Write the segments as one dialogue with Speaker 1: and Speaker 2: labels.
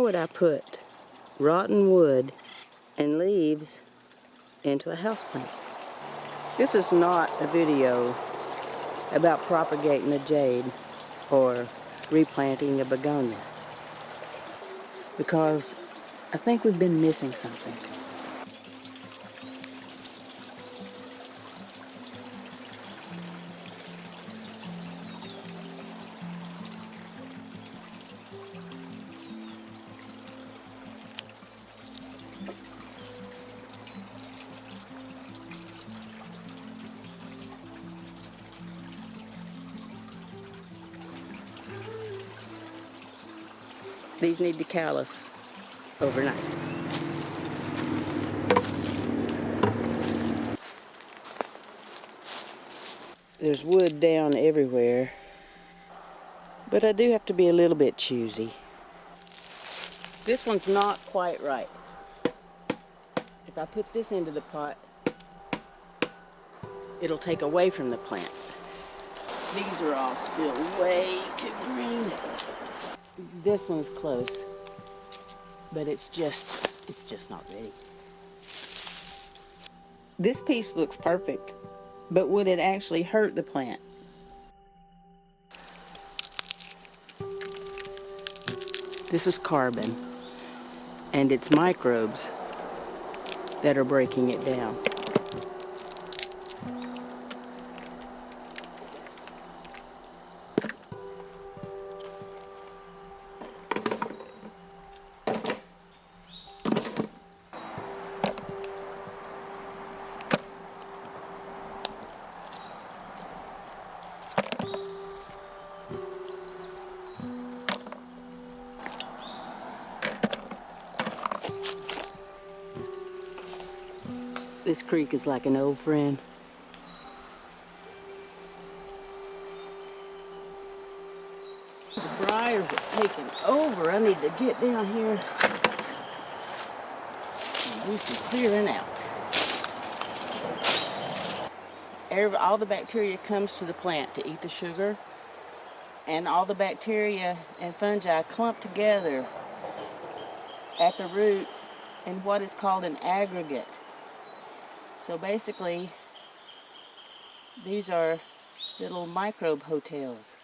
Speaker 1: would I put rotten wood and leaves into a houseplant? This is not a video about propagating a jade or replanting a begonia, because I think we've been missing something. These need to callus overnight. There's wood down everywhere, but I do have to be a little bit choosy. This one's not quite right. If I put this into the pot, it'll take away from the plant. These are all still way too green. This one's close, but it's just not ready. This piece looks perfect, but would it actually hurt the plant? This is carbon, and it's microbes that are breaking it down. This creek is like an old friend. The briars are taking over. I need to get down here and do some clearing out. All the bacteria comes to the plant to eat the sugar, and all the bacteria and fungi clump together at the roots in what is called an aggregate. So basically, these are little microbe hotels.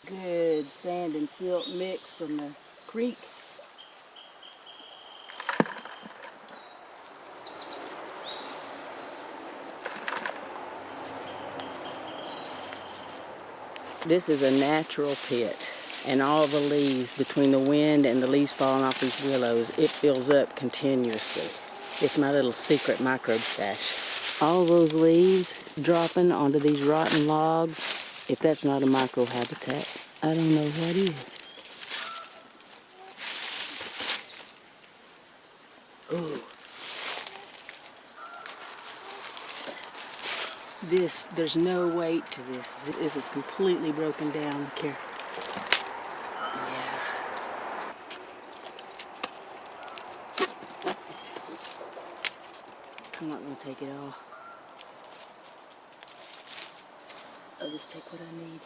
Speaker 1: Good sand and silt mix from the creek. This is a natural pit, and all the leaves, between the wind and the leaves falling off these willows, it fills up continuously. It's my little secret microbe stash. All those leaves dropping onto these rotten logs, if that's not a microhabitat, I don't know what is. Ooh. There's no weight to this. This is completely broken down. Look here. I'm not going to take it all. I'll just take what I need.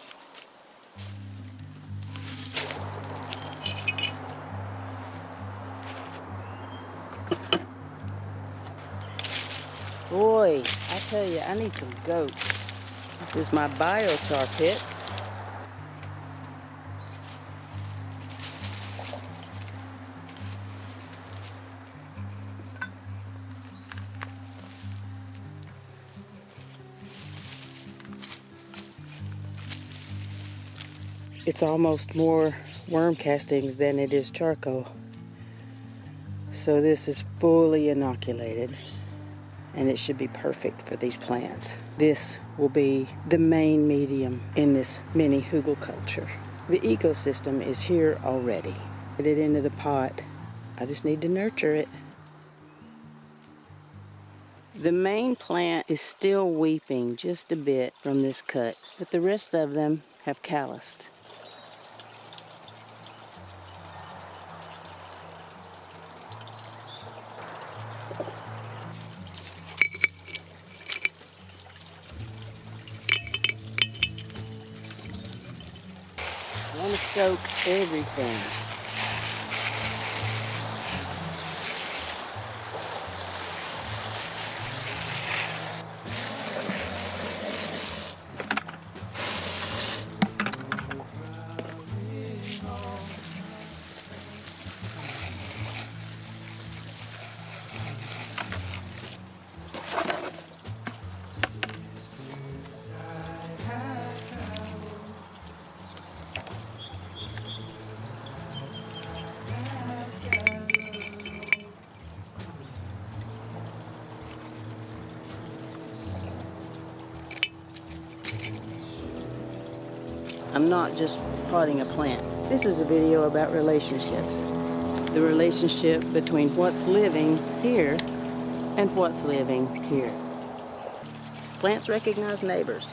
Speaker 1: Boy, I tell you, I need some goats. This is my biochar pit. It's almost more worm castings than it is charcoal. So this is fully inoculated, and it should be perfect for these plants. This will be the main medium in this mini Hügelkultur. The ecosystem is here already. Put it into the pot. I just need to nurture it. The main plant is still weeping just a bit from this cut, but the rest of them have calloused. I want to soak everything. I'm not just potting a plant. This is a video about relationships. The relationship between what's living here and what's living here. Plants recognize neighbors.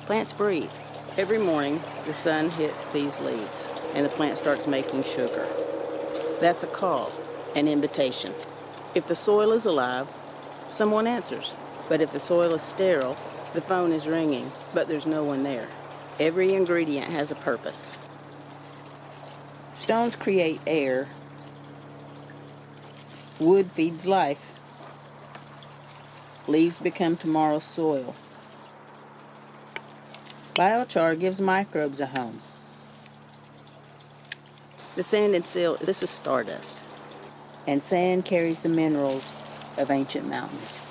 Speaker 1: Plants breathe. Every morning, the sun hits these leaves and the plant starts making sugar. That's a call, an invitation. If the soil is alive, someone answers. But if the soil is sterile, the phone is ringing, but there's no one there. Every ingredient has a purpose. Stones create air. Wood feeds life. Leaves become tomorrow's soil. Biochar gives microbes a home. The sand and silt, this is stardust. And sand carries the minerals of ancient mountains.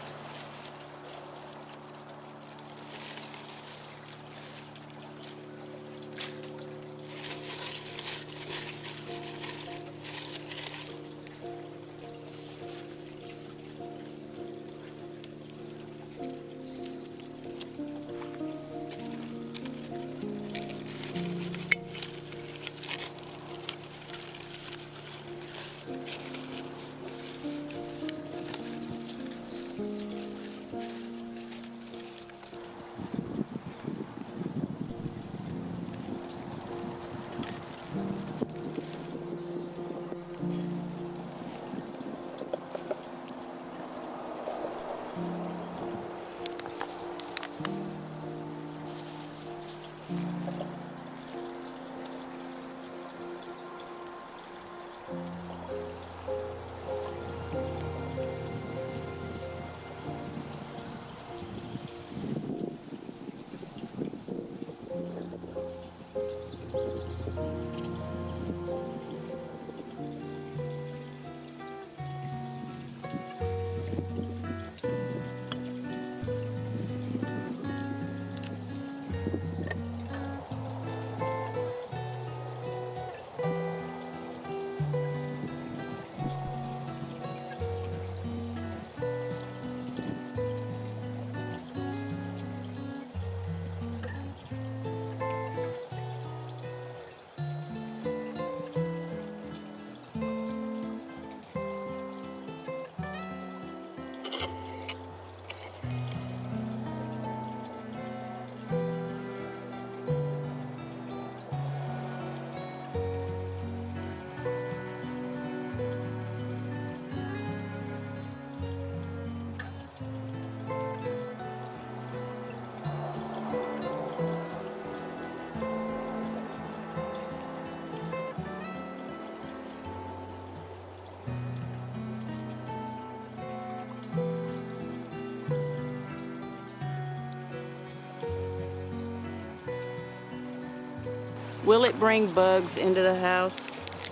Speaker 1: Will it bring bugs into the house?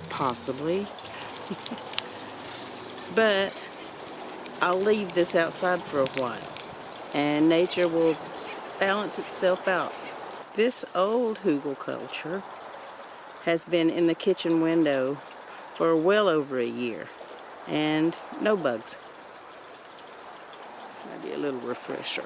Speaker 1: Possibly. But I'll leave this outside for a while and nature will balance itself out. This old Hügelkultur has been in the kitchen window for well over a year and no bugs. Maybe a little refresher.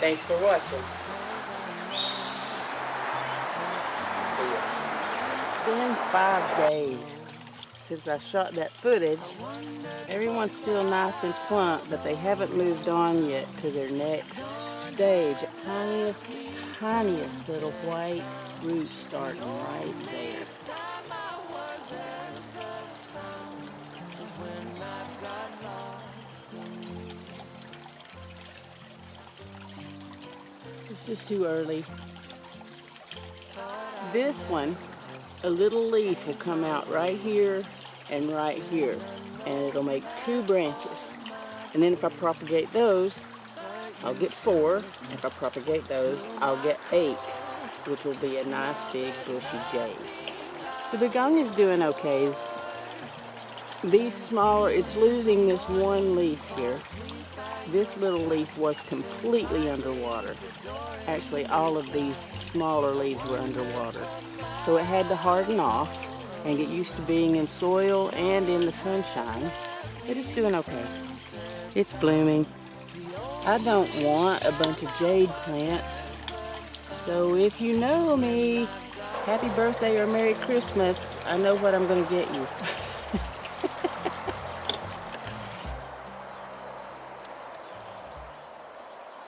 Speaker 1: Thanks for watching. See ya. It's been 5 days. since I shot that footage, everyone's still nice and plump, but they haven't moved on yet to their next stage. Tiniest little white root starting right there. It's just too early. This one, a little leaf will come out right here and right here, and it'll make 2 branches. And then if I propagate those, I'll get 4. If I propagate those, I'll get 8, which will be a nice big bushy jade. The begonia's doing okay. These smaller, it's losing this one leaf here. This little leaf was completely underwater. Actually, all of these smaller leaves were underwater. So it had to harden off and get used to being in soil and in the sunshine. But it's doing okay. It's blooming. I don't want a bunch of jade plants. So if you know me, happy birthday or Merry Christmas, I know what I'm going to get you.